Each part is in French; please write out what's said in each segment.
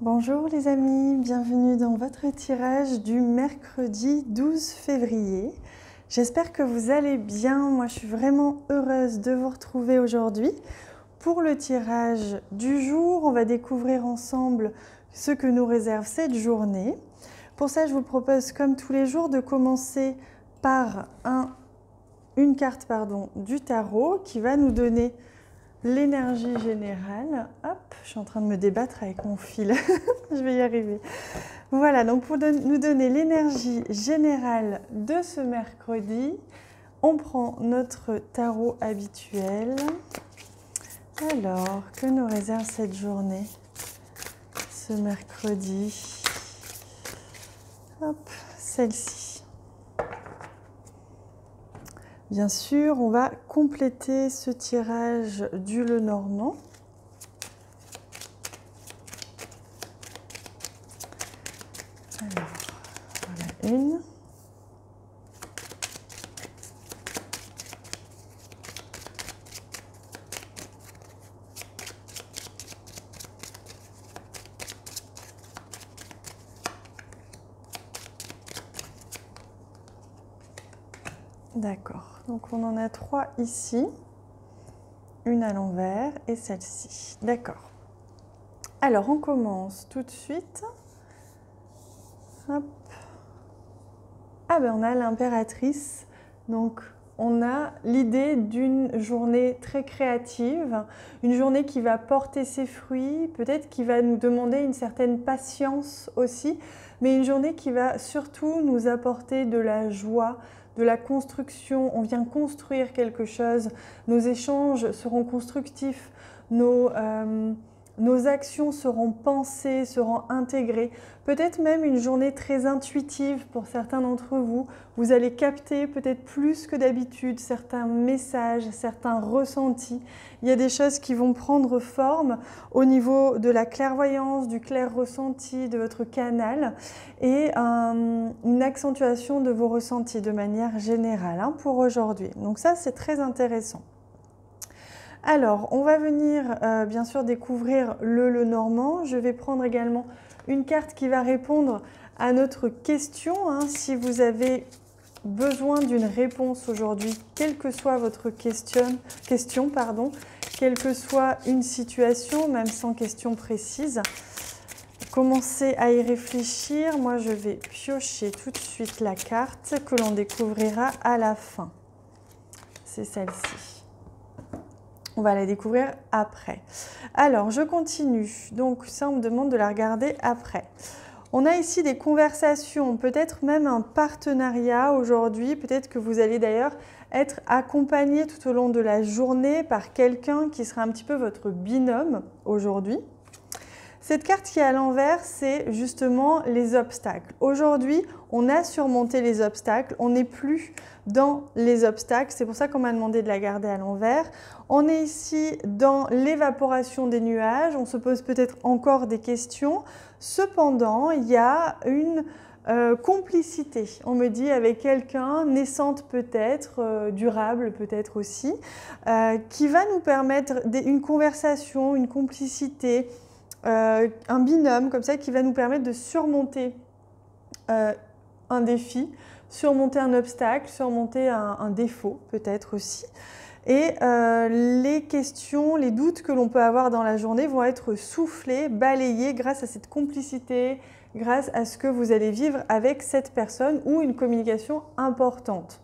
Bonjour les amis, bienvenue dans votre tirage du mercredi 12 février. J'espère que vous allez bien, moi je suis vraiment heureuse de vous retrouver aujourd'hui. Pour le tirage du jour, on va découvrir ensemble ce que nous réserve cette journée. Pour ça, je vous propose comme tous les jours de commencer par une carte du tarot qui va nous donner l'énergie générale. Hop, je suis en train de me débattre avec mon fil. Je vais y arriver. Voilà, donc pour nous donner l'énergie générale de ce mercredi, on prend notre tarot habituel. Alors, que nous réserve cette journée, ce mercredi? Hop, celle-ci. Bien sûr, on va compléter ce tirage du Lenormand. Alors, voilà une. D'accord, donc on en a 3 ici, une à l'envers et celle-ci. D'accord. Alors on commence tout de suite. Hop. Ah ben on a l'impératrice, donc on a l'idée d'une journée très créative, une journée qui va porter ses fruits, peut-être qui va nous demander une certaine patience aussi, mais une journée qui va surtout nous apporter de la joie, de la construction. On vient construire quelque chose, nos échanges seront constructifs, nos actions seront pensées, seront intégrées. Peut-être même une journée très intuitive pour certains d'entre vous. Vous allez capter peut-être plus que d'habitude certains messages, certains ressentis. Il y a des choses qui vont prendre forme au niveau de la clairvoyance, du clair ressenti, de votre canal et une accentuation de vos ressentis de manière générale pour aujourd'hui. Donc ça, c'est très intéressant. Alors, on va venir bien sûr découvrir le Lenormand. Je vais prendre également une carte qui va répondre à notre question. Si vous avez besoin d'une réponse aujourd'hui, quelle que soit votre question, quelle que soit une situation, même sans question précise, commencez à y réfléchir. Moi, je vais piocher tout de suite la carte que l'on découvrira à la fin. C'est celle-ci. On va la découvrir après. Alors, je continue. Donc, ça, on me demande de la regarder après. On a ici des conversations, peut-être même un partenariat aujourd'hui. Peut-être que vous allez d'ailleurs être accompagné tout au long de la journée par quelqu'un qui sera un petit peu votre binôme aujourd'hui. Cette carte qui est à l'envers, c'est justement les obstacles. Aujourd'hui, on a surmonté les obstacles, on n'est plus dans les obstacles, c'est pour ça qu'on m'a demandé de la garder à l'envers. On est ici dans l'évaporation des nuages, on se pose peut-être encore des questions. Cependant, il y a une complicité, on me dit, avec quelqu'un, naissante peut-être, durable peut-être aussi, qui va nous permettre une conversation, une complicité, un binôme comme ça qui va nous permettre de surmonter un défi, surmonter un obstacle, surmonter un défaut peut-être aussi. Et les questions, les doutes que l'on peut avoir dans la journée vont être soufflés, balayés grâce à cette complicité, grâce à ce que vous allez vivre avec cette personne ou une communication importante.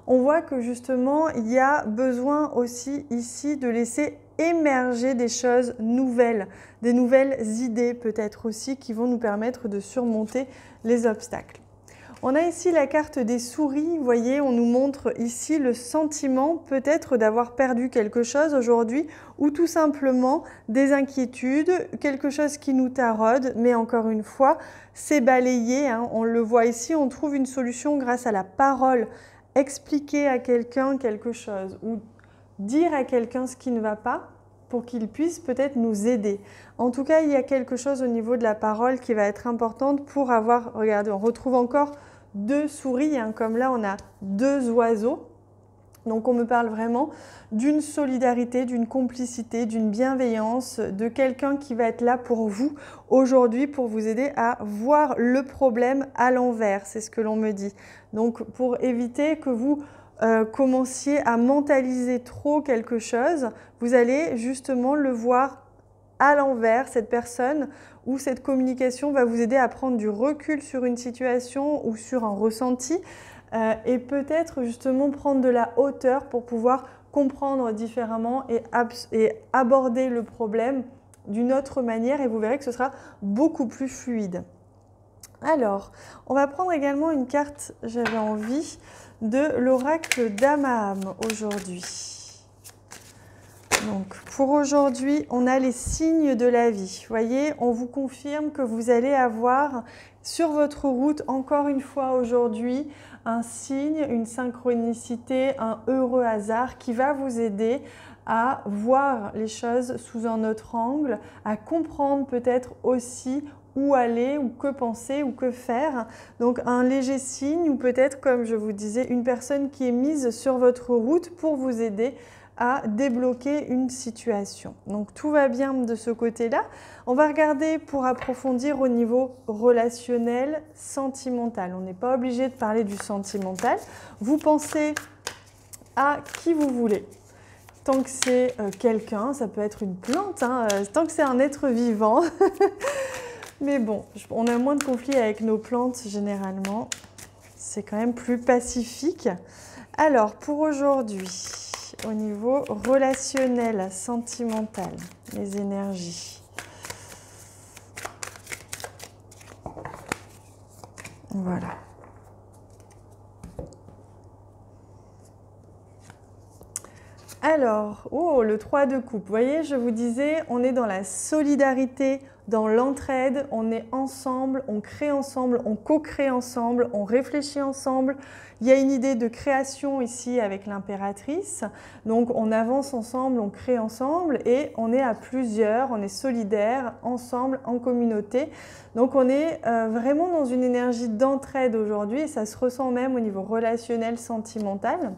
On voit que justement, il y a besoin aussi ici de laisser émerger des choses nouvelles, des nouvelles idées peut-être aussi qui vont nous permettre de surmonter les obstacles. On a ici la carte des souris, vous voyez, on nous montre ici le sentiment peut-être d'avoir perdu quelque chose aujourd'hui ou tout simplement des inquiétudes, quelque chose qui nous taraude, mais encore une fois, c'est balayé, on le voit ici, on trouve une solution grâce à la parole, expliquer à quelqu'un quelque chose ou dire à quelqu'un ce qui ne va pas pour qu'il puisse peut-être nous aider. En tout cas, il y a quelque chose au niveau de la parole qui va être importante pour avoir, regardez, on retrouve encore 2 souris, comme là on a 2 oiseaux. Donc on me parle vraiment d'une solidarité, d'une complicité, d'une bienveillance, de quelqu'un qui va être là pour vous aujourd'hui, pour vous aider à voir le problème à l'envers, c'est ce que l'on me dit. Donc pour éviter que vous commenciez à mentaliser trop quelque chose, vous allez justement le voir à l'envers, cette personne ou cette communication va vous aider à prendre du recul sur une situation ou sur un ressenti. Et peut-être justement prendre de la hauteur pour pouvoir comprendre différemment et aborder le problème d'une autre manière et vous verrez que ce sera beaucoup plus fluide. Alors, on va prendre également une carte, j'avais envie, de l'oracle d'Amaham aujourd'hui. Donc, pour aujourd'hui, on a les signes de la vie. Vous voyez, on vous confirme que vous allez avoir sur votre route, encore une fois aujourd'hui, un signe, une synchronicité, un heureux hasard qui va vous aider à voir les choses sous un autre angle, à comprendre peut-être aussi où aller ou que penser ou que faire. Donc un léger signe ou peut-être, comme je vous disais, une personne qui est mise sur votre route pour vous aider à débloquer une situation. Donc tout va bien de ce côté-là. On va regarder pour approfondir au niveau relationnel, sentimental. On n'est pas obligé de parler du sentimental. Vous pensez à qui vous voulez. Tant que c'est quelqu'un, ça peut être une plante, hein, tant que c'est un être vivant. Mais bon, on a moins de conflits avec nos plantes généralement. C'est quand même plus pacifique. Alors pour aujourd'hui, au niveau relationnel, sentimental, les énergies. Voilà. Alors, oh, le 3 de coupe. Vous voyez, je vous disais, on est dans la solidarité, dans l'entraide, on est ensemble, on crée ensemble, on co-crée ensemble, on réfléchit ensemble. Il y a une idée de création ici avec l'impératrice. Donc, on avance ensemble, on crée ensemble et on est à plusieurs, on est solidaires, ensemble, en communauté. Donc, on est vraiment dans une énergie d'entraide aujourd'hui et ça se ressent même au niveau relationnel, sentimental.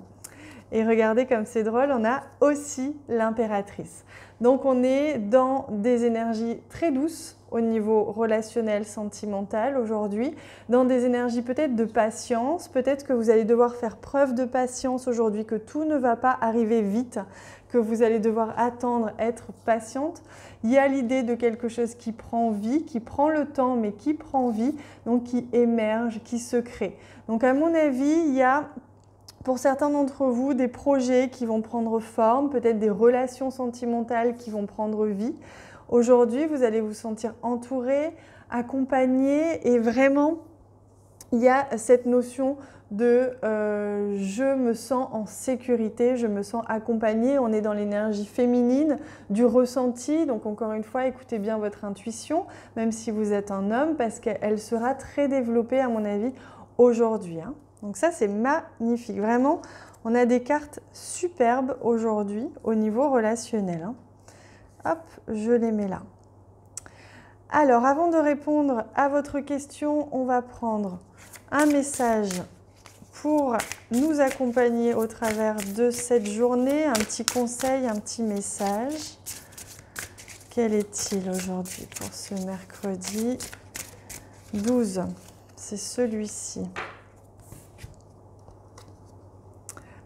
Et regardez comme c'est drôle, on a aussi l'impératrice. Donc on est dans des énergies très douces au niveau relationnel, sentimental aujourd'hui, dans des énergies peut-être de patience, peut-être que vous allez devoir faire preuve de patience aujourd'hui, que tout ne va pas arriver vite, que vous allez devoir attendre, être patiente. Il y a l'idée de quelque chose qui prend vie, qui prend le temps, mais qui prend vie, donc qui émerge, qui se crée. Donc à mon avis, il y a pour certains d'entre vous, des projets qui vont prendre forme, peut-être des relations sentimentales qui vont prendre vie. Aujourd'hui, vous allez vous sentir entouré, accompagné et vraiment, il y a cette notion de je me sens en sécurité, je me sens accompagnée. On est dans l'énergie féminine, du ressenti. Donc encore une fois, écoutez bien votre intuition, même si vous êtes un homme, parce qu'elle sera très développée à mon avis aujourd'hui, hein. Donc ça, c'est magnifique. Vraiment, on a des cartes superbes aujourd'hui au niveau relationnel, hein. Hop, je les mets là. Alors, avant de répondre à votre question, on va prendre un message pour nous accompagner au travers de cette journée. Un petit conseil, un petit message. Quel est-il aujourd'hui pour ce mercredi 12? C'est celui-ci.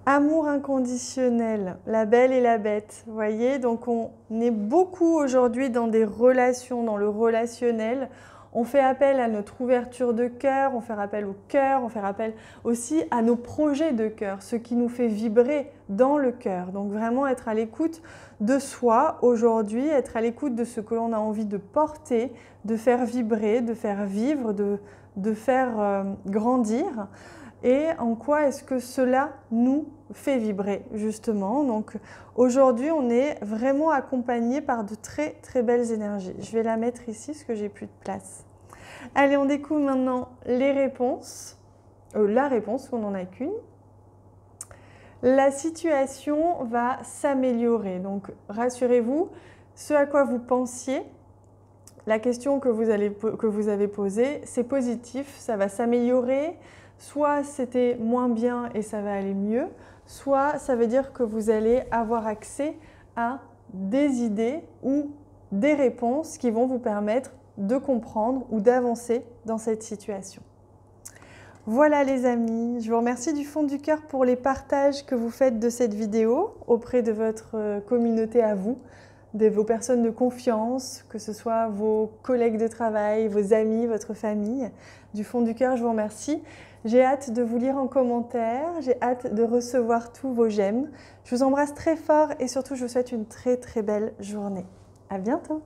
Amour inconditionnel, la belle et la bête, vous voyez, donc on est beaucoup aujourd'hui dans des relations, dans le relationnel. On fait appel à notre ouverture de cœur, on fait appel au cœur, on fait appel aussi à nos projets de cœur, ce qui nous fait vibrer dans le cœur. Donc vraiment être à l'écoute de soi aujourd'hui, être à l'écoute de ce que l'on a envie de porter, de faire vibrer, de faire vivre, de faire grandir. Et en quoi est-ce que cela nous fait vibrer justement. Donc aujourd'hui, on est vraiment accompagné par de très très belles énergies. Je vais la mettre ici parce que j'ai plus de place. Allez, on découvre maintenant les réponses. La réponse, on n'en a qu'une. La situation va s'améliorer. Donc rassurez-vous, ce à quoi vous pensiez, la question que vous avez posée, c'est positif, ça va s'améliorer. Soit c'était moins bien et ça va aller mieux, soit ça veut dire que vous allez avoir accès à des idées ou des réponses qui vont vous permettre de comprendre ou d'avancer dans cette situation. Voilà les amis, je vous remercie du fond du cœur pour les partages que vous faites de cette vidéo auprès de votre communauté à vous, de vos personnes de confiance, que ce soit vos collègues de travail, vos amis, votre famille. Du fond du cœur, je vous remercie. J'ai hâte de vous lire en commentaire, j'ai hâte de recevoir tous vos j'aime. Je vous embrasse très fort et surtout je vous souhaite une très très belle journée. À bientôt!